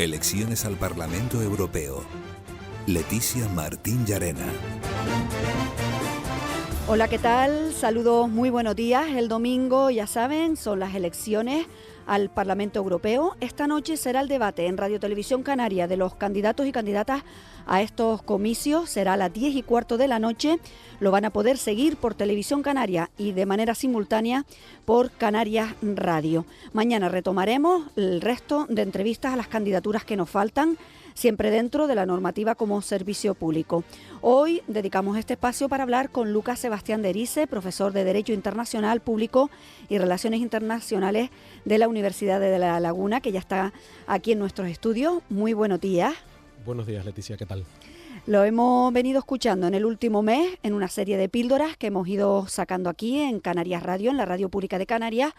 Elecciones al Parlamento Europeo. Leticia Martín Llarena. Hola, ¿qué tal? Saludos, muy buenos días. El domingo, ya saben, son las elecciones al Parlamento Europeo. Esta noche será el debate en Radio Televisión Canaria de los candidatos y candidatas a estos comicios. Será a las 10:15 de la noche. Lo van a poder seguir por Televisión Canaria y de manera simultánea por Canarias Radio. Mañana retomaremos el resto de entrevistas a las candidaturas que nos faltan, siempre dentro de la normativa como servicio público. Hoy dedicamos este espacio para hablar con Lucas Sebastián de Erice, profesor de Derecho Internacional Público y Relaciones Internacionales de la Universidad de La Laguna, que ya está aquí en nuestros estudios. Muy buenos días. Buenos días, Leticia, ¿qué tal? Lo hemos venido escuchando en el último mes en una serie de píldoras que hemos ido sacando aquí en Canarias Radio, en la Radio Pública de Canarias,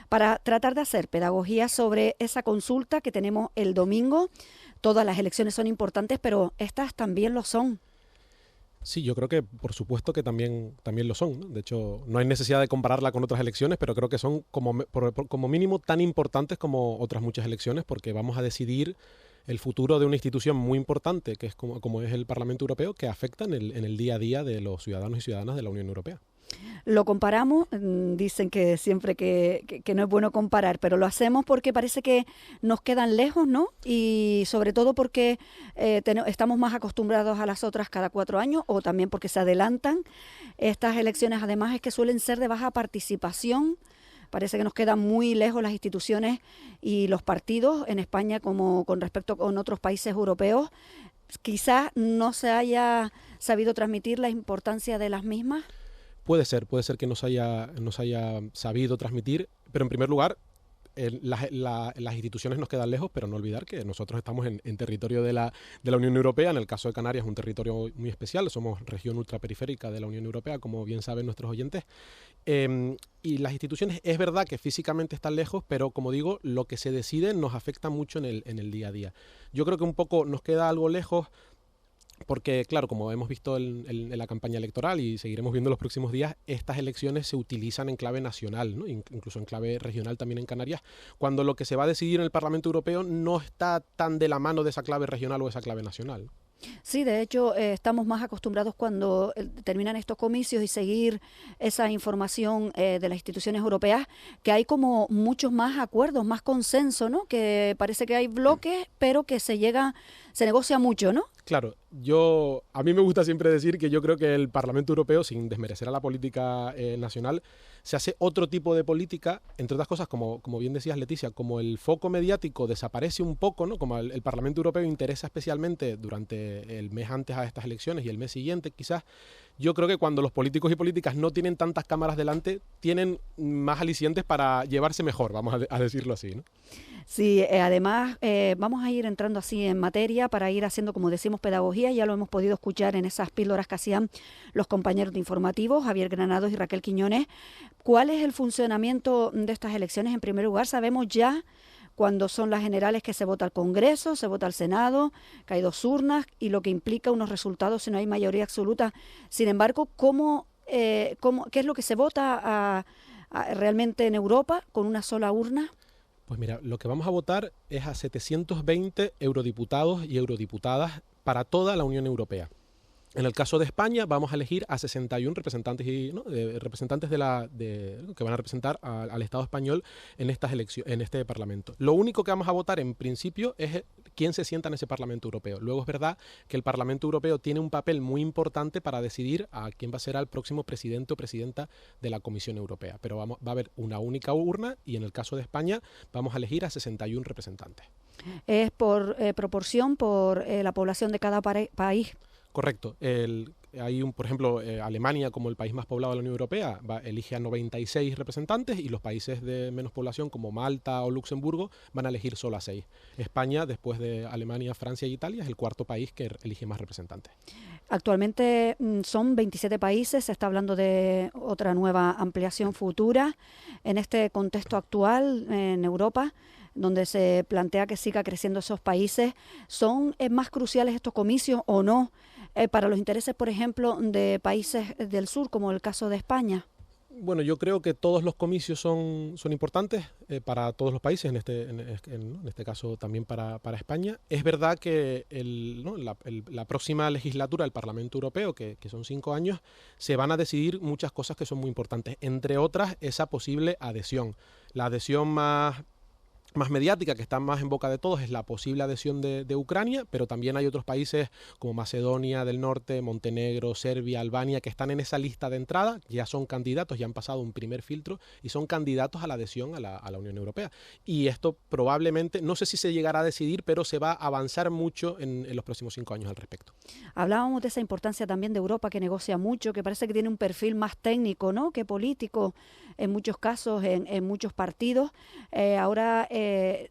para tratar de hacer pedagogía sobre esa consulta que tenemos el domingo. Todas las elecciones son importantes, pero estas también lo son. Sí, yo creo que por supuesto que también lo son, ¿no? De hecho, no hay necesidad de compararla con otras elecciones, pero creo que son como mínimo tan importantes como otras muchas elecciones, porque vamos a decidir el futuro de una institución muy importante, que es como es el Parlamento Europeo, que afecta en el día a día de los ciudadanos y ciudadanas de la Unión Europea. Lo comparamos, dicen que siempre que no es bueno comparar, pero lo hacemos porque parece que nos quedan lejos, ¿no? Y sobre todo porque estamos más acostumbrados a las otras cada 4 años, o también porque se adelantan. Estas elecciones además es que suelen ser de baja participación. Parece que nos quedan muy lejos las instituciones y los partidos en España como con respecto con otros países europeos. Quizás no se haya sabido transmitir la importancia de las mismas. Puede ser que nos haya sabido transmitir, pero en primer lugar, las instituciones nos quedan lejos, pero no olvidar que nosotros estamos en territorio de la Unión Europea. En el caso de Canarias es un territorio muy especial, somos región ultraperiférica de la Unión Europea, como bien saben nuestros oyentes. Y las instituciones es verdad que físicamente están lejos, pero como digo, lo que se decide nos afecta mucho en el día a día. Yo creo que un poco nos queda algo lejos, porque, claro, como hemos visto en la campaña electoral y seguiremos viendo en los próximos días, estas elecciones se utilizan en clave nacional, ¿no? Incluso en clave regional también en Canarias, cuando lo que se va a decidir en el Parlamento Europeo no está tan de la mano de esa clave regional o esa clave nacional. Sí, de hecho, estamos más acostumbrados cuando terminan estos comicios y seguir esa información de las instituciones europeas, que hay como muchos más acuerdos, más consenso, ¿no? Que parece que hay bloques, pero que se negocia mucho, ¿no? Claro, a mí me gusta siempre decir que yo creo que el Parlamento Europeo, sin desmerecer a la política nacional, se hace otro tipo de política, entre otras cosas, como bien decías, Leticia, como el foco mediático desaparece un poco, ¿no? Como el Parlamento Europeo interesa especialmente durante el mes antes a estas elecciones y el mes siguiente, quizás. Yo creo que cuando los políticos y políticas no tienen tantas cámaras delante, tienen más alicientes para llevarse mejor, vamos a decirlo así, ¿no? Sí, además vamos a ir entrando así en materia para ir haciendo, como decimos, pedagogía. Ya lo hemos podido escuchar en esas píldoras que hacían los compañeros de informativos, Javier Granados y Raquel Quiñones. ¿Cuál es el funcionamiento de estas elecciones? En primer lugar, sabemos ya cuando son las generales que se vota al Congreso, se vota al Senado, que hay 2 urnas y lo que implica unos resultados si no hay mayoría absoluta. Sin embargo, ¿qué es lo que se vota realmente en Europa con una sola urna? Pues mira, lo que vamos a votar es a 720 eurodiputados y eurodiputadas para toda la Unión Europea. En el caso de España vamos a elegir a 61 representantes representantes que van a representar al Estado español en estas elecciones, en este Parlamento. Lo único que vamos a votar en principio es quién se sienta en ese Parlamento Europeo. Luego es verdad que el Parlamento Europeo tiene un papel muy importante para decidir a quién va a ser el próximo presidente o presidenta de la Comisión Europea. Pero va a haber una única urna y en el caso de España vamos a elegir a 61 representantes. ¿Es por proporción, por la población de cada país? Correcto. Por ejemplo, Alemania, como el país más poblado de la Unión Europea, elige a 96 representantes y los países de menos población, como Malta o Luxemburgo, van a elegir solo a 6. España, después de Alemania, Francia y Italia, es el 4.º país que elige más representantes. Actualmente son 27 países, se está hablando de otra nueva ampliación futura. En este contexto actual en Europa, donde se plantea que siga creciendo esos países, ¿son más cruciales estos comicios o no para los intereses, por ejemplo, de países del sur, como el caso de España? Bueno, yo creo que todos los comicios son importantes para todos los países, en este caso también para España. Es verdad que la próxima legislatura del Parlamento Europeo, que son 5 años, se van a decidir muchas cosas que son muy importantes, entre otras esa posible adhesión. La adhesión más mediática, que está más en boca de todos, es la posible adhesión de Ucrania, pero también hay otros países como Macedonia del Norte, Montenegro, Serbia, Albania, que están en esa lista de entrada, ya son candidatos, ya han pasado un primer filtro y son candidatos a la adhesión a la Unión Europea. Y esto probablemente, no sé si se llegará a decidir, pero se va a avanzar mucho en los próximos 5 años al respecto. Hablábamos de esa importancia también de Europa, que negocia mucho, que parece que tiene un perfil más técnico, ¿no?, que político en muchos casos, en muchos partidos. Ahora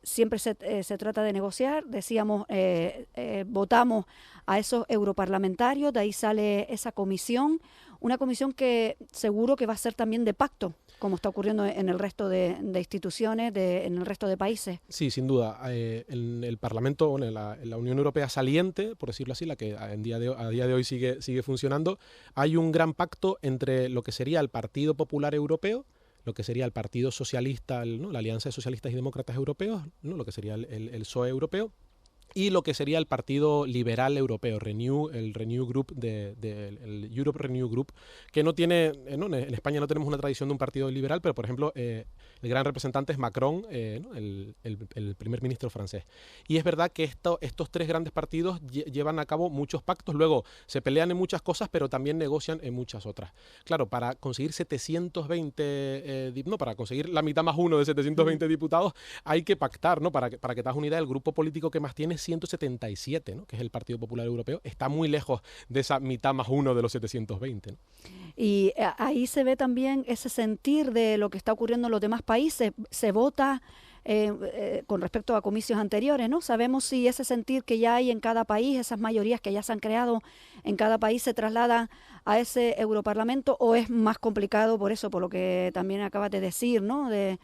siempre se trata de negociar. Decíamos, votamos a esos europarlamentarios, de ahí sale esa comisión, una comisión que seguro que va a ser también de pacto, como está ocurriendo en el resto de instituciones, en el resto de países. Sí, sin duda. En el Parlamento, bueno, en la Unión Europea saliente, por decirlo así, la que a día de hoy sigue funcionando, hay un gran pacto entre lo que sería el Partido Popular Europeo, lo que sería el Partido Socialista, la Alianza de Socialistas y Demócratas Europeos, ¿no?, lo que sería el PSOE europeo, y lo que sería el Partido Liberal Europeo, el Renew Group, el Europe Renew Group, que no tiene, en España no tenemos una tradición de un partido liberal, pero por ejemplo el gran representante es Macron, ¿no?, el primer ministro francés. Y es verdad que estos 3 grandes partidos llevan a cabo muchos pactos, luego se pelean en muchas cosas, pero también negocian en muchas otras. Claro, para conseguir 720, para conseguir la mitad más uno de 720 diputados, hay que pactar, ¿no? Para que te hagas una idea, el grupo político que más tiene 177, ¿no?, que es el Partido Popular Europeo, está muy lejos de esa mitad más uno de los 720, ¿no? Y ahí se ve también ese sentir de lo que está ocurriendo en los demás países. Se vota con respecto a comicios anteriores, ¿no? Sabemos si ese sentir que ya hay en cada país, esas mayorías que ya se han creado en cada país, se trasladan a ese Europarlamento, o es más complicado por eso, por lo que también acabas de decir, ¿no?, de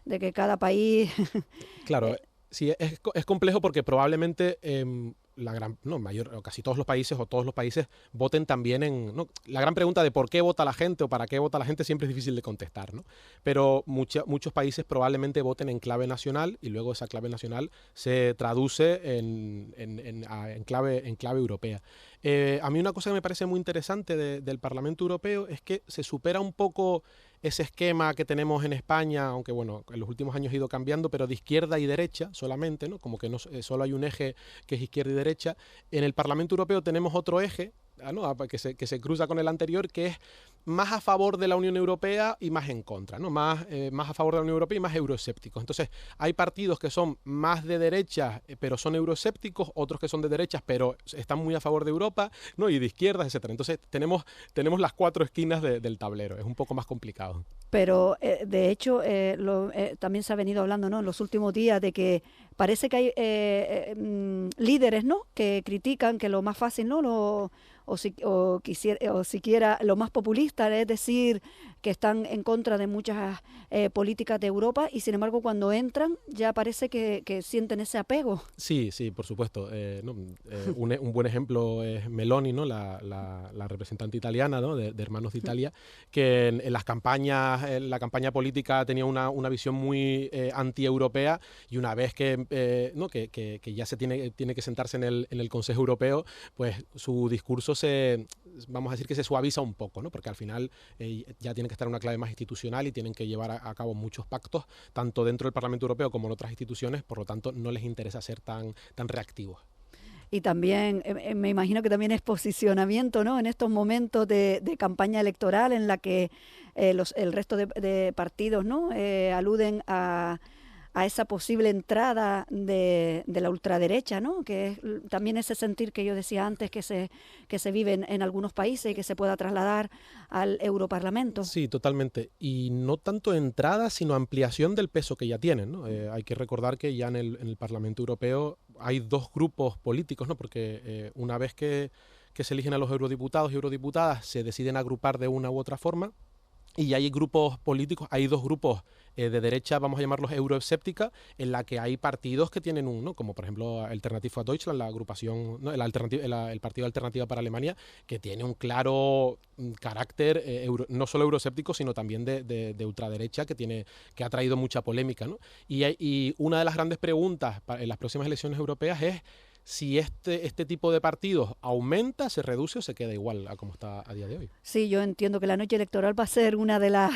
que cada país... Claro, sí, es complejo porque probablemente casi todos los países o todos los países voten también la gran pregunta de por qué vota la gente o para qué vota la gente siempre es difícil de contestar, ¿no? Pero muchos países probablemente voten en clave nacional y luego esa clave nacional se traduce en clave europea. A mí una cosa que me parece muy interesante del Parlamento Europeo es que se supera un poco ese esquema que tenemos en España, aunque bueno, en los últimos años ha ido cambiando, pero de izquierda y derecha solamente, ¿no? Como que no solo hay un eje que es izquierda y derecha. En el Parlamento Europeo tenemos otro eje, ¿no?, que se cruza con el anterior, que es más a favor de la Unión Europea y más en contra, ¿no? Más a favor de la Unión Europea y más euroescépticos. Entonces, hay partidos que son más de derecha, pero son euroescépticos, otros que son de derechas, pero están muy a favor de Europa, ¿no?, y de izquierdas, etcétera. Entonces, tenemos las 4 esquinas del tablero. Es un poco más complicado. Pero, de hecho, también se ha venido hablando, ¿no?, en los últimos días, de que parece que hay líderes, ¿no?, que critican que lo más fácil, ¿no?, o siquiera lo más populista, es decir, que están en contra de muchas políticas de Europa, y sin embargo cuando entran ya parece que sienten ese apego. Sí, por supuesto. Un buen ejemplo es Meloni, ¿no?, la representante italiana, ¿no?, de Hermanos de Italia, que en la campaña política tenía una visión muy anti-europea, y una vez que ya se tiene que sentarse en el Consejo Europeo, pues su discurso vamos a decir que se suaviza un poco, ¿no?, porque al final ya tiene que estar en una clave más institucional y tienen que llevar a cabo muchos pactos, tanto dentro del Parlamento Europeo como en otras instituciones, por lo tanto no les interesa ser tan reactivos. Y también, me imagino que también es posicionamiento, ¿no?, en estos momentos de campaña electoral en la que el resto de partidos, ¿no?, aluden a esa posible entrada de la ultraderecha, ¿no?, que es también ese sentir que yo decía antes que se vive en algunos países y que se pueda trasladar al Europarlamento. Sí, totalmente. Y no tanto entrada, sino ampliación del peso que ya tienen, ¿no? Hay que recordar que ya en el Parlamento Europeo hay 2 grupos políticos, ¿no?, porque una vez que se eligen a los eurodiputados y eurodiputadas se deciden agrupar de una u otra forma. Y hay grupos políticos, hay dos grupos de derecha, vamos a llamarlos euroescéptica, en la que hay partidos que tienen un, ¿no? Como por ejemplo Alternative for Deutschland, la agrupación, ¿no? el partido Alternativa para Alemania, que tiene un claro carácter no solo euroescéptico, sino también de ultraderecha, que ha traído mucha polémica, ¿no? Y una de las grandes preguntas en las próximas elecciones europeas es si este tipo de partidos aumenta, se reduce o se queda igual a como está a día de hoy. Sí, yo entiendo que la noche electoral va a ser una de las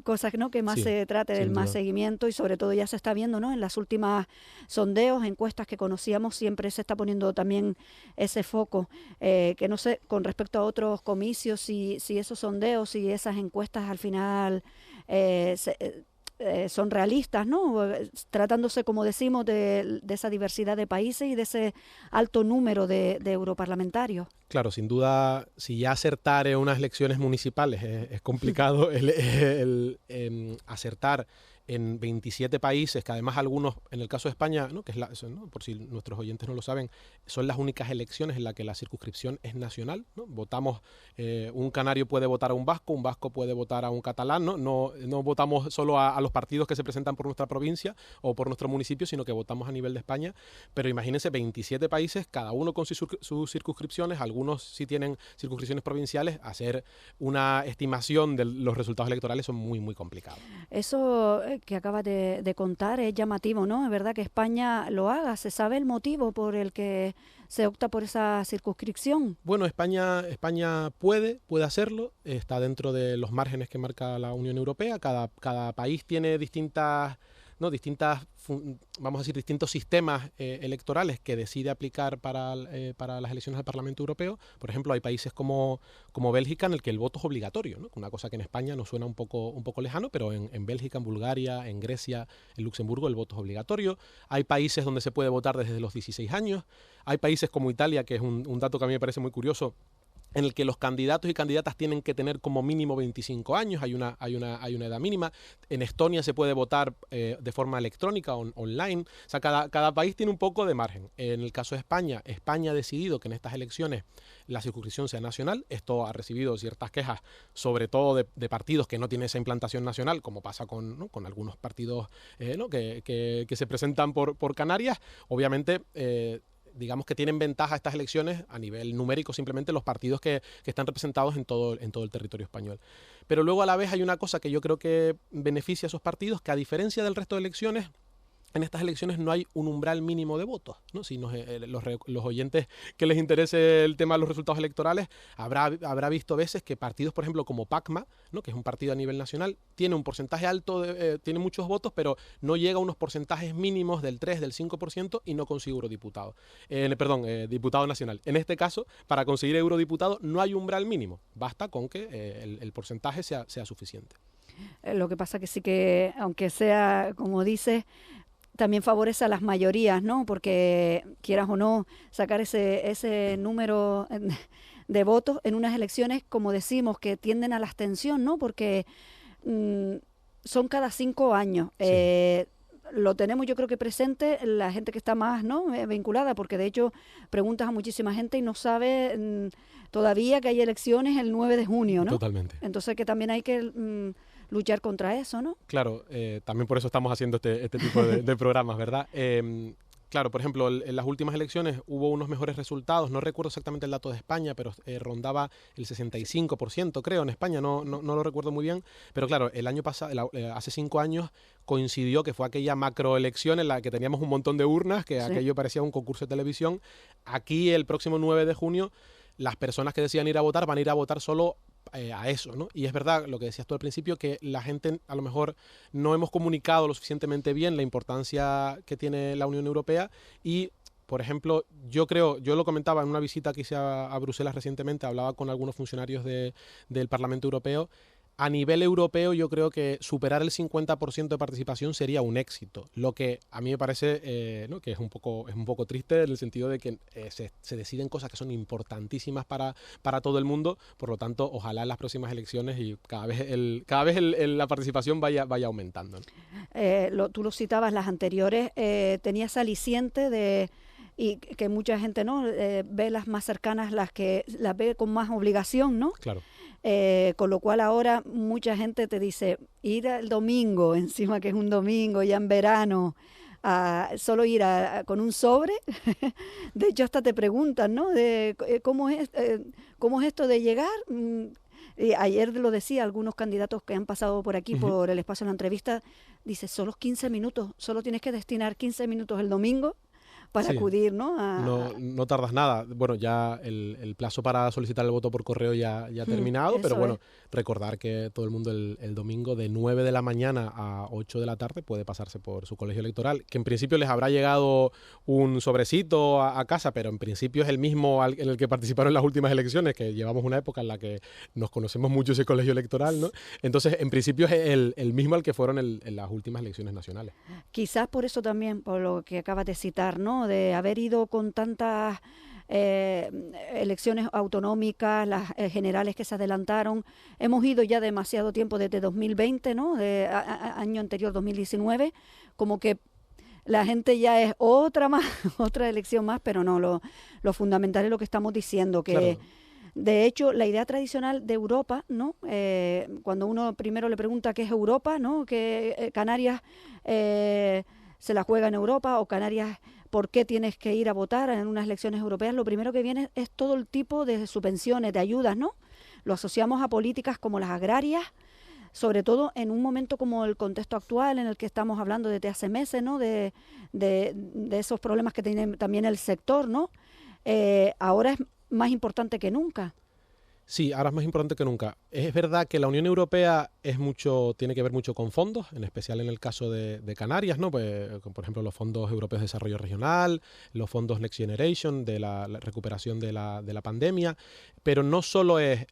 cosas, ¿no?, que más Sí, se trate, del sin más duda. seguimiento, y sobre todo ya se está viendo, ¿no?, en las últimas sondeos, encuestas que conocíamos, siempre se está poniendo también ese foco, que no sé, con respecto a otros comicios, si esos sondeos, si esas encuestas al final son realistas, ¿no? Tratándose, como decimos, de esa diversidad de países y de ese alto número de europarlamentarios. Claro, sin duda, si ya acertar en unas elecciones municipales es complicado, acertar en 27 países, que además algunos, en el caso de España, ¿no?, que es ¿no?, por si nuestros oyentes no lo saben, son las únicas elecciones en las que la circunscripción es nacional, ¿no? Votamos, un canario puede votar a un vasco puede votar a un catalán, ¿no? No votamos solo a los partidos que se presentan por nuestra provincia o por nuestro municipio, sino que votamos a nivel de España. Pero imagínense, 27 países, cada uno con sus circunscripciones, algunos sí tienen circunscripciones provinciales, hacer una estimación de los resultados electorales son muy, muy complicados. Eso que acabas de contar es llamativo, ¿no? Es verdad que España lo haga. ¿Se sabe el motivo por el que se opta por esa circunscripción? Bueno, España puede hacerlo, está dentro de los márgenes que marca la Unión Europea. Cada país tiene vamos a decir, distintos sistemas electorales que decide aplicar para las elecciones al Parlamento Europeo. Por ejemplo, hay países como Bélgica, en el que el voto es obligatorio, ¿no? Una cosa que en España nos suena un poco lejano, pero en Bélgica, en Bulgaria, en Grecia, en Luxemburgo, el voto es obligatorio. Hay países donde se puede votar desde los 16 años. Hay países como Italia, que es un dato que a mí me parece muy curioso, en el que los candidatos y candidatas tienen que tener como mínimo 25 años, hay una edad mínima. En Estonia se puede votar de forma electrónica, online. O sea, cada país tiene un poco de margen. En el caso de España, España ha decidido que en estas elecciones la circunscripción sea nacional. Esto ha recibido ciertas quejas, sobre todo de partidos que no tienen esa implantación nacional, como pasa con algunos partidos ¿no?, que se presentan por Canarias. Obviamente, digamos que tienen ventaja estas elecciones a nivel numérico, simplemente los partidos que están representados en todo el territorio español. Pero luego a la vez hay una cosa que yo creo que beneficia a esos partidos, que a diferencia del resto de elecciones, en estas elecciones no hay un umbral mínimo de votos, ¿no? Si los oyentes que les interese el tema de los resultados electorales, habrá visto veces que partidos, por ejemplo, como PACMA, ¿no?, que es un partido a nivel nacional, tiene un porcentaje alto, tiene muchos votos, pero no llega a unos porcentajes mínimos del 3, del 5% y no consigue eurodiputado. Diputado nacional. En este caso, para conseguir eurodiputado no hay umbral mínimo, basta con que el porcentaje sea suficiente. Lo que pasa que sí que, aunque sea, como dices, también favorece a las mayorías, ¿no? Porque quieras o no, sacar ese número de votos en unas elecciones, como decimos, que tienden a la abstención, ¿no? Porque son cada 5 años. Sí. Lo tenemos, yo creo que presente la gente que está más, ¿no?, vinculada, porque de hecho preguntas a muchísima gente y no sabe todavía que hay elecciones el 9 de junio, ¿no? Totalmente. Entonces que también hay que luchar contra eso, ¿no? Claro, también por eso estamos haciendo este tipo de programas, ¿verdad? Claro, por ejemplo, en las últimas elecciones hubo unos mejores resultados, no recuerdo exactamente el dato de España, pero rondaba el 65%, creo, en España, no lo recuerdo muy bien, pero claro, el año pasado, hace 5 años, coincidió que fue aquella macroelección en la que teníamos un montón de urnas, que Sí. aquello parecía un concurso de televisión. Aquí, el próximo 9 de junio, las personas que decidan ir a votar van a ir a votar solo a eso, ¿no? Y es verdad, lo que decías tú al principio, que la gente a lo mejor no hemos comunicado lo suficientemente bien la importancia que tiene la Unión Europea y, por ejemplo, yo lo comentaba en una visita que hice a Bruselas recientemente, hablaba con algunos funcionarios del Parlamento Europeo. A nivel europeo yo creo que superar el 50% de participación sería un éxito, lo que a mí me parece ¿no?, que es un poco triste en el sentido de que se deciden cosas que son importantísimas para todo el mundo, por lo tanto ojalá en las próximas elecciones y cada vez la participación vaya aumentando, ¿no? Tú lo citabas, las anteriores, tenías aliciente y que mucha gente, ¿no?, ve las más cercanas, las que las ve con más obligación, ¿no? Claro. Con lo cual ahora mucha gente te dice, ir el domingo, encima que es un domingo ya en verano, solo ir con un sobre. De hecho hasta te preguntan, ¿no? ¿Cómo es esto de llegar? Ayer lo decía, algunos candidatos que han pasado por aquí, por el espacio de la entrevista, dice, solo 15 minutos, solo tienes que destinar 15 minutos el domingo para acudir, ¿no? No tardas nada. Bueno, ya el plazo para solicitar el voto por correo ya ha terminado, pero bueno, recordar que todo el mundo el domingo de 9 de la mañana a 8 de la tarde puede pasarse por su colegio electoral, que en principio les habrá llegado un sobrecito a casa, pero en principio es el mismo en el que participaron en las últimas elecciones, que llevamos una época en la que nos conocemos mucho ese colegio electoral, ¿no? Entonces, en principio es el mismo al que fueron en las últimas elecciones nacionales. Quizás por eso también, por lo que acabas de citar, ¿no? De haber ido con tantas elecciones autonómicas, las generales que se adelantaron. Hemos ido ya demasiado tiempo desde 2020, ¿no? Año anterior, 2019, como que la gente ya es otra elección más, pero no, lo fundamental es lo que estamos diciendo, que claro. De hecho, la idea tradicional de Europa, ¿no? Cuando uno primero le pregunta qué es Europa, ¿no? Que Canarias se la juega en Europa, o Canarias, ¿por qué tienes que ir a votar en unas elecciones europeas? Lo primero que viene es todo el tipo de subvenciones, de ayudas, ¿no? Lo asociamos a políticas como las agrarias, sobre todo en un momento como el contexto actual en el que estamos hablando desde hace meses, ¿no? De esos problemas que tiene también el sector, ¿no? Ahora es más importante que nunca. Sí, ahora es más importante que nunca. Es verdad que la Unión Europea tiene que ver mucho con fondos, en especial en el caso de Canarias, ¿no? Pues, por ejemplo, los fondos europeos de desarrollo regional, los fondos Next Generation de la recuperación de la pandemia, pero no solo es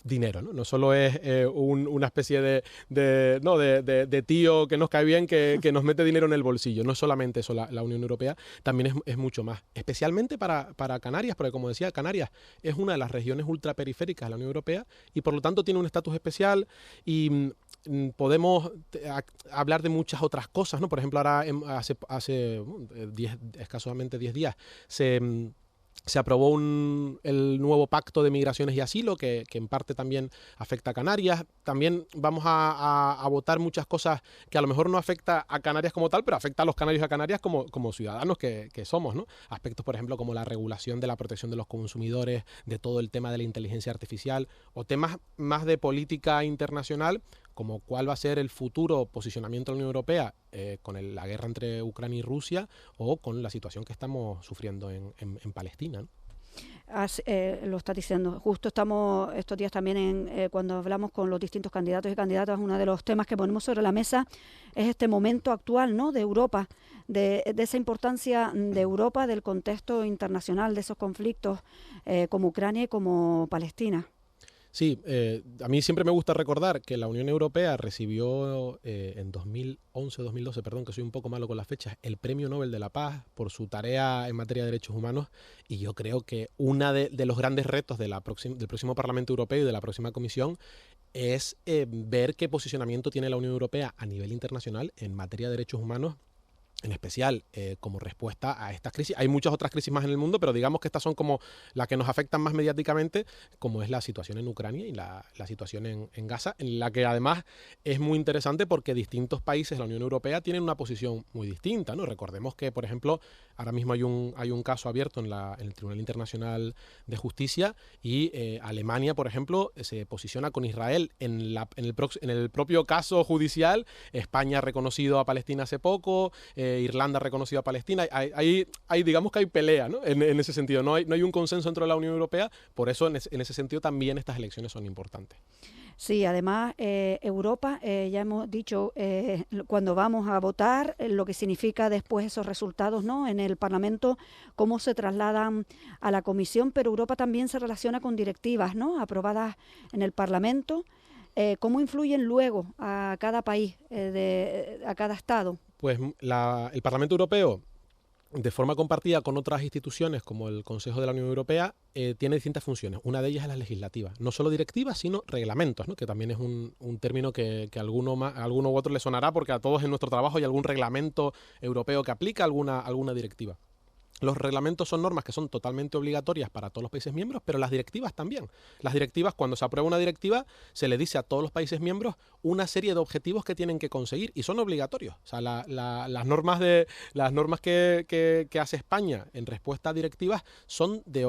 dinero, ¿no? No solo es una especie de tío que nos cae bien que nos mete dinero en el bolsillo. No es solamente eso la Unión Europea, también es mucho más. Especialmente para Canarias, porque como decía, Canarias es una de las regiones ultraperiféricas de la Unión Europea y por lo tanto tiene un estatus especial y podemos hablar de muchas otras cosas, ¿no? Por ejemplo, ahora hace escasamente 10 días se aprobó el nuevo pacto de migraciones y asilo que en parte también afecta a Canarias. También vamos a votar muchas cosas que a lo mejor no afecta a Canarias como tal, pero afecta a los canarios y a Canarias como ciudadanos que somos, ¿no? Aspectos, por ejemplo, como la regulación de la protección de los consumidores, de todo el tema de la inteligencia artificial, o temas más de política internacional, como cuál va a ser el futuro posicionamiento de la Unión Europea con la guerra entre Ucrania y Rusia, o con la situación que estamos sufriendo en Palestina, ¿no? Lo está diciendo. Justo estamos estos días también cuando hablamos con los distintos candidatos y candidatas, uno de los temas que ponemos sobre la mesa es este momento actual, ¿no? De Europa, de esa importancia de Europa, del contexto internacional, de esos conflictos como Ucrania y como Palestina. Sí, a mí siempre me gusta recordar que la Unión Europea recibió en 2011-2012, perdón, que soy un poco malo con las fechas, el Premio Nobel de la Paz por su tarea en materia de derechos humanos, y yo creo que uno de los grandes retos del próximo Parlamento Europeo y de la próxima Comisión es ver qué posicionamiento tiene la Unión Europea a nivel internacional en materia de derechos humanos, en especial como respuesta a estas crisis. Hay muchas otras crisis más en el mundo, pero digamos que estas son como las que nos afectan más mediáticamente, como es la situación en Ucrania y la situación en Gaza, en la que además es muy interesante porque distintos países de la Unión Europea tienen una posición muy distinta, ¿no? Recordemos que, por ejemplo, ahora mismo hay un caso abierto en el Tribunal Internacional de Justicia y Alemania, por ejemplo, se posiciona con Israel en el propio caso judicial. España ha reconocido a Palestina hace poco, Irlanda ha reconocido a Palestina. Digamos que hay pelea, ¿no? En ese sentido. No hay un consenso dentro de la Unión Europea, por eso en ese sentido también estas elecciones son importantes. Sí, además Europa, ya hemos dicho, cuando vamos a votar, lo que significa después esos resultados, ¿no? En el Parlamento, cómo se trasladan a la Comisión, pero Europa también se relaciona con directivas, ¿no? Aprobadas en el Parlamento. ¿Cómo influyen luego a cada país, a cada Estado? Pues el Parlamento Europeo, de forma compartida con otras instituciones como el Consejo de la Unión Europea, tiene distintas funciones. Una de ellas es la legislativa. No solo directivas, sino reglamentos, ¿no? Que también es un término que a alguno u otro le sonará, porque a todos en nuestro trabajo hay algún reglamento europeo que aplica alguna directiva. Los reglamentos son normas que son totalmente obligatorias para todos los países miembros, pero las directivas también. Las directivas, cuando se aprueba una directiva, se le dice a todos los países miembros una serie de objetivos que tienen que conseguir y son obligatorios. O sea, las normas que hace España en respuesta a directivas son de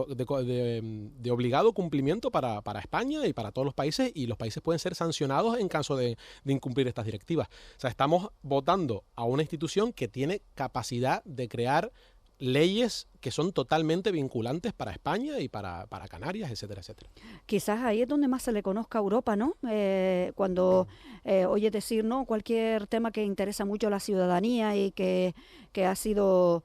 obligado cumplimiento para España y para todos los países, y los países pueden ser sancionados en caso de incumplir estas directivas. O sea, estamos votando a una institución que tiene capacidad de crear leyes que son totalmente vinculantes para España y para Canarias, etcétera, etcétera. Quizás ahí es donde más se le conozca a Europa, ¿no? Cuando oye decir, ¿no?, cualquier tema que interesa mucho a la ciudadanía y que ha sido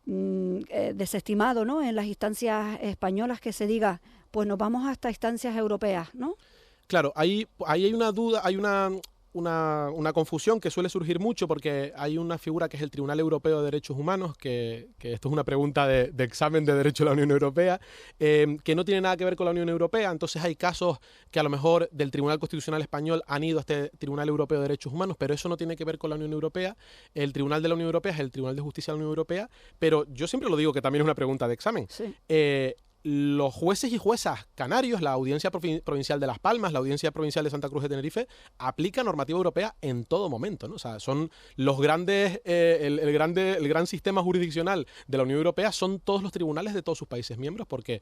desestimado, ¿no?, en las instancias españolas, que se diga, pues nos vamos hasta instancias europeas, ¿no? Claro, ahí hay una duda, hay una confusión que suele surgir mucho, porque hay una figura que es el Tribunal Europeo de Derechos Humanos, que esto es una pregunta de examen de Derecho de la Unión Europea, que no tiene nada que ver con la Unión Europea. Entonces hay casos que a lo mejor del Tribunal Constitucional Español han ido a este Tribunal Europeo de Derechos Humanos, pero eso no tiene que ver con la Unión Europea. El Tribunal de la Unión Europea es el Tribunal de Justicia de la Unión Europea, pero yo siempre lo digo que también es una pregunta de examen. Sí. Los jueces y juezas canarios, la Audiencia Provincial de Las Palmas, la Audiencia Provincial de Santa Cruz de Tenerife, aplican normativa europea en todo momento, ¿no? O sea, son los grandes, el gran sistema jurisdiccional de la Unión Europea, son todos los tribunales de todos sus países miembros, porque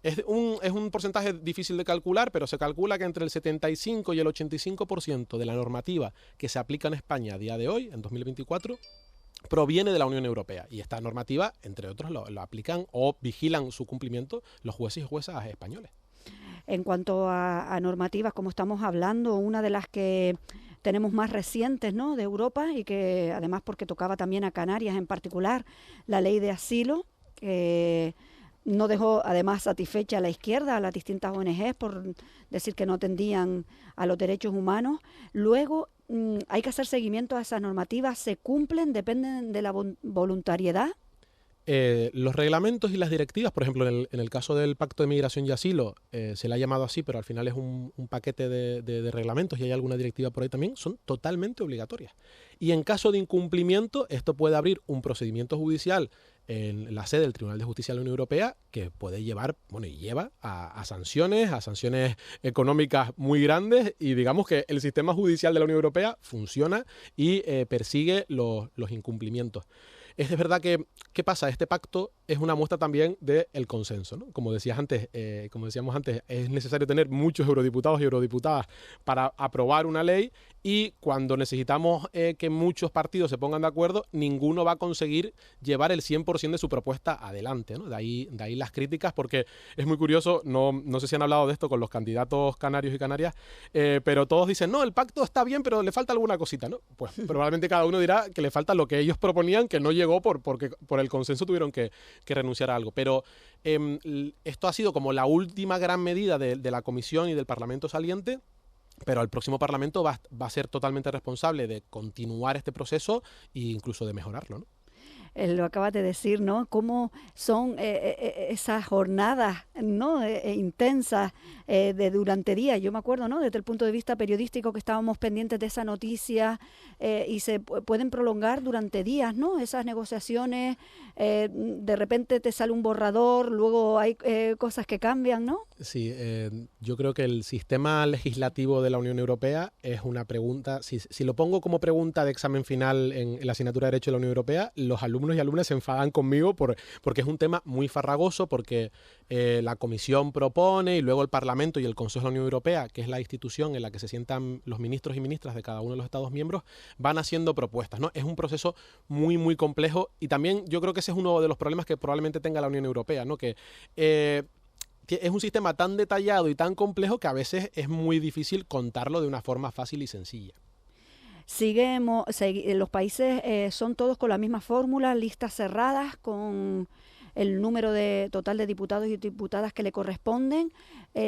es un porcentaje difícil de calcular, pero se calcula que entre el 75 y el 85% de la normativa que se aplica en España a día de hoy, en 2024, proviene de la Unión Europea, y esta normativa, entre otros, lo aplican o vigilan su cumplimiento los jueces y juezas españoles. En cuanto a normativas, como estamos hablando, una de las que tenemos más recientes, ¿no?, de Europa, y que además porque tocaba también a Canarias en particular, la ley de asilo, que no dejó además satisfecha a la izquierda, a las distintas ONGs, por decir que no atendían a los derechos humanos. Luego hay que hacer seguimiento a esas normativas, ¿se cumplen? ¿Dependen de la voluntariedad? Los reglamentos y las directivas, por ejemplo, en el caso del Pacto de Migración y Asilo, se le ha llamado así, pero al final es un paquete de reglamentos, y hay alguna directiva por ahí también, son totalmente obligatorias. Y en caso de incumplimiento, esto puede abrir un procedimiento judicial en la sede del Tribunal de Justicia de la Unión Europea, que puede llevar, bueno, y lleva a sanciones económicas muy grandes, y digamos que el sistema judicial de la Unión Europea funciona y persigue los incumplimientos. Es verdad que, ¿qué pasa? Este pacto es una muestra también del consenso, ¿no? Como decíamos antes, es necesario tener muchos eurodiputados y eurodiputadas para aprobar una ley, y cuando necesitamos que muchos partidos se pongan de acuerdo, ninguno va a conseguir llevar el 100% de su propuesta adelante, ¿no? De ahí las críticas, porque es muy curioso, no sé si han hablado de esto con los candidatos canarios y canarias, pero todos dicen, no, el pacto está bien, pero le falta alguna cosita, ¿no? Pues probablemente cada uno dirá que le falta lo que ellos proponían, que no llegó porque por el consenso tuvieron que renunciar a algo. Pero esto ha sido como la última gran medida de la Comisión y del Parlamento saliente, pero el próximo Parlamento va a ser totalmente responsable de continuar este proceso e incluso de mejorarlo, ¿no? Lo acabas de decir, ¿no? Cómo son esas jornadas, ¿no?, intensas durante días. Yo me acuerdo, ¿no?, desde el punto de vista periodístico, que estábamos pendientes de esa noticia, y se pueden prolongar durante días, ¿no? Esas negociaciones, de repente te sale un borrador, luego hay cosas que cambian, ¿no? Sí, yo creo que el sistema legislativo de la Unión Europea es una pregunta, si lo pongo como pregunta de examen final en la asignatura de Derecho de la Unión Europea, los alumnos y alumnas se enfadan conmigo porque es un tema muy farragoso, porque la Comisión propone, y luego el Parlamento y el Consejo de la Unión Europea, que es la institución en la que se sientan los ministros y ministras de cada uno de los Estados miembros, van haciendo propuestas, ¿no? Es un proceso muy, muy complejo, y también yo creo que ese es uno de los problemas que probablemente tenga la Unión Europea, ¿no? Que es un sistema tan detallado y tan complejo que a veces es muy difícil contarlo de una forma fácil y sencilla. Los países son todos con la misma fórmula, listas cerradas, con el número total de diputados y diputadas que le corresponden.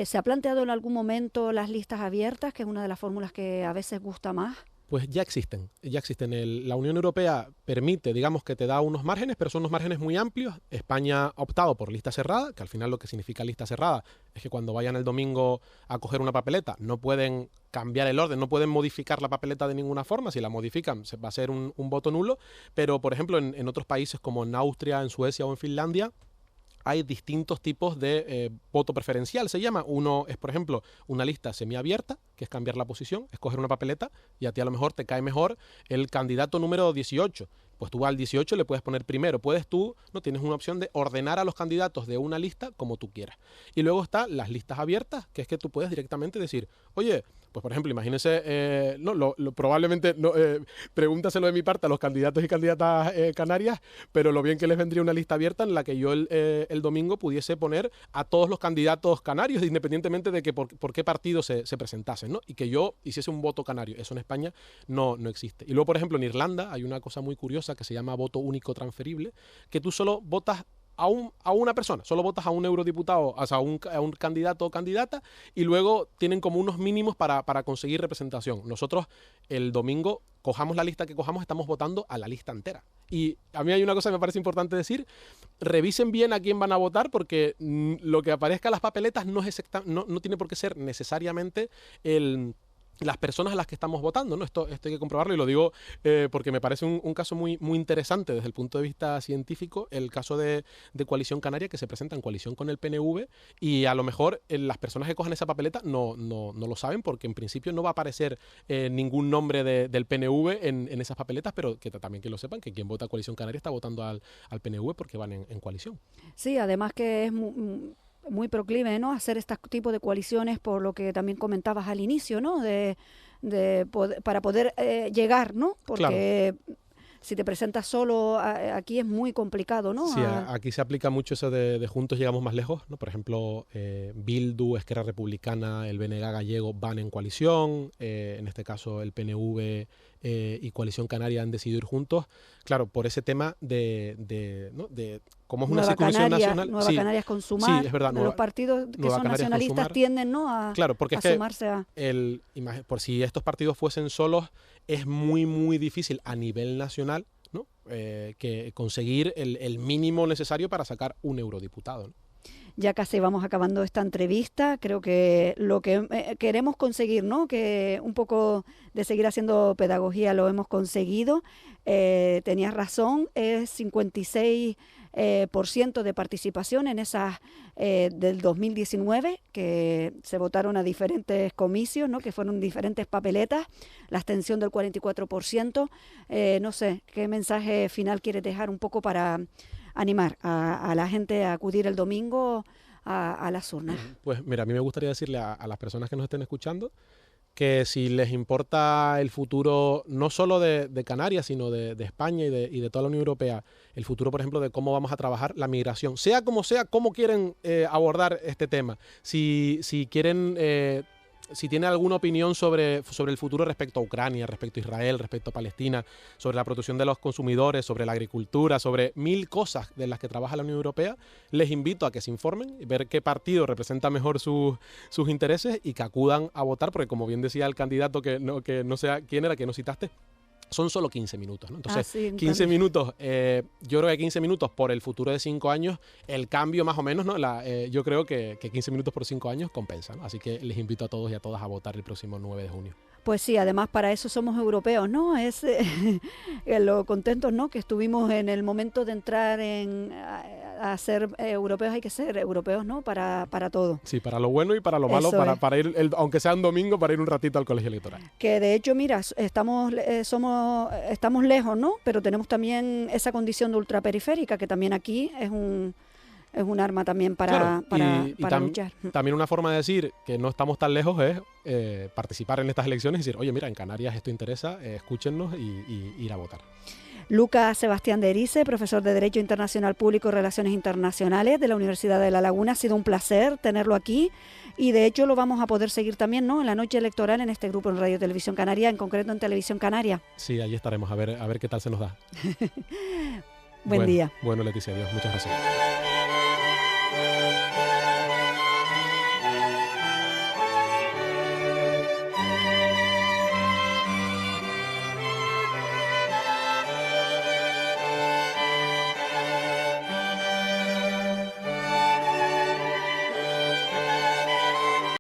¿Se ha planteado en algún momento las listas abiertas, que es una de las fórmulas que a veces gusta más? Pues ya existen. La Unión Europea permite, digamos que te da unos márgenes, pero son unos márgenes muy amplios. España ha optado por lista cerrada, que al final lo que significa lista cerrada es que cuando vayan el domingo a coger una papeleta no pueden cambiar el orden, no pueden modificar la papeleta de ninguna forma. Si la modifican va a ser un voto nulo, pero por ejemplo en otros países como en Austria, en Suecia o en Finlandia, hay distintos tipos de voto preferencial, se llama. Uno es, por ejemplo, una lista semiabierta, que es cambiar la posición, escoger una papeleta, y a ti a lo mejor te cae mejor el candidato número 18. Pues tú al 18 le puedes poner primero. Tienes una opción de ordenar a los candidatos de una lista como tú quieras. Y luego están las listas abiertas, que es que tú puedes directamente decir, oye, pues por ejemplo, imagínense, probablemente pregúntaselo de mi parte a los candidatos y candidatas canarias, pero lo bien que les vendría una lista abierta en la que yo el domingo pudiese poner a todos los candidatos canarios, independientemente de que por qué partido se presentasen, ¿no? Y que yo hiciese un voto canario. Eso en España no existe. Y luego, por ejemplo, en Irlanda hay una cosa muy curiosa que se llama voto único transferible, que tú solo votas a una persona, solo votas a un eurodiputado, o sea, a un candidato o candidata, y luego tienen como unos mínimos para conseguir representación. Nosotros el domingo, cojamos la lista que cojamos, estamos votando a la lista entera. Y a mí hay una cosa que me parece importante decir: revisen bien a quién van a votar, porque lo que aparezca en las papeletas no tiene por qué ser necesariamente las personas a las que estamos votando, ¿no? Esto hay que comprobarlo, y lo digo porque me parece un caso muy, muy interesante desde el punto de vista científico, el caso de Coalición Canaria, que se presenta en coalición con el PNV, y a lo mejor las personas que cojan esa papeleta no lo saben, porque en principio no va a aparecer ningún nombre del PNV en esas papeletas, pero que también que lo sepan, que quien vota a Coalición Canaria está votando al PNV porque van en coalición. Sí, además que es muy proclive, ¿no?, hacer este tipo de coaliciones, por lo que también comentabas al inicio, ¿no?, para poder llegar, ¿no? Porque claro, si te presentas solo aquí es muy complicado, ¿no? Sí, aquí se aplica mucho eso de juntos llegamos más lejos, ¿no? Por ejemplo, Bildu, Esquerra Republicana, el BNG gallego van en coalición, en este caso el PNV y Coalición Canaria han decidido ir juntos, claro, por ese tema de cómo es una circunscripción nacional. Nueva Canarias con Sumar, sí, es verdad, los partidos que son Canarias nacionalistas tienden, ¿no?, a sumarse a... Por si estos partidos fuesen solos, es muy, muy difícil a nivel nacional, ¿no?, que conseguir el mínimo necesario para sacar un eurodiputado, ¿no? Ya casi vamos acabando esta entrevista. Creo que lo que queremos conseguir, ¿no?, que un poco de seguir haciendo pedagogía, lo hemos conseguido. Tenías razón, es 56% de participación en esas del 2019, que se votaron a diferentes comicios, ¿no?, que fueron diferentes papeletas, la abstención del 44%. No sé, ¿qué mensaje final quieres dejar un poco para animar a la gente a acudir el domingo a las urnas? Pues mira, a mí me gustaría decirle a las personas que nos estén escuchando que si les importa el futuro no solo de Canarias, sino de España y de toda la Unión Europea, el futuro, por ejemplo, de cómo vamos a trabajar la migración, sea, cómo quieren abordar este tema, si quieren... Si tiene alguna opinión sobre el futuro respecto a Ucrania, respecto a Israel, respecto a Palestina, sobre la protección de los consumidores, sobre la agricultura, sobre 1000 cosas de las que trabaja la Unión Europea, les invito a que se informen, ver qué partido representa mejor sus intereses y que acudan a votar, porque como bien decía el candidato, que no sé quién era, que no citaste, son solo 15 minutos, ¿no? Entonces, sí, 15 minutos, yo creo que 15 minutos por el futuro de 5 años, el cambio más o menos, ¿no? Yo creo que 15 minutos por 5 años compensa, ¿no? Así que les invito a todos y a todas a votar el próximo 9 de junio. Pues sí, además para eso somos europeos, ¿no? Es lo contentos, ¿no?, que estuvimos en el momento de entrar a ser europeos. Hay que ser europeos, ¿no?, para todo. Sí, para lo bueno y para lo malo, para ir, aunque sea un domingo, para ir un ratito al colegio electoral. Que de hecho, mira, estamos lejos, ¿no?, pero tenemos también esa condición de ultraperiférica, que también aquí es un arma también para luchar. También una forma de decir que no estamos tan lejos es participar en estas elecciones y decir, oye, mira, en Canarias esto interesa, escúchennos y ir a votar. Lucas Sebastián de Erice, profesor de Derecho Internacional Público y Relaciones Internacionales de la Universidad de La Laguna. Ha sido un placer tenerlo aquí y de hecho lo vamos a poder seguir también, ¿no?, en la noche electoral en este grupo en Radio Televisión Canaria, en concreto en Televisión Canaria. Sí, allí estaremos a ver qué tal se nos da. Buen día. Bueno, Leticia, adiós. Muchas gracias.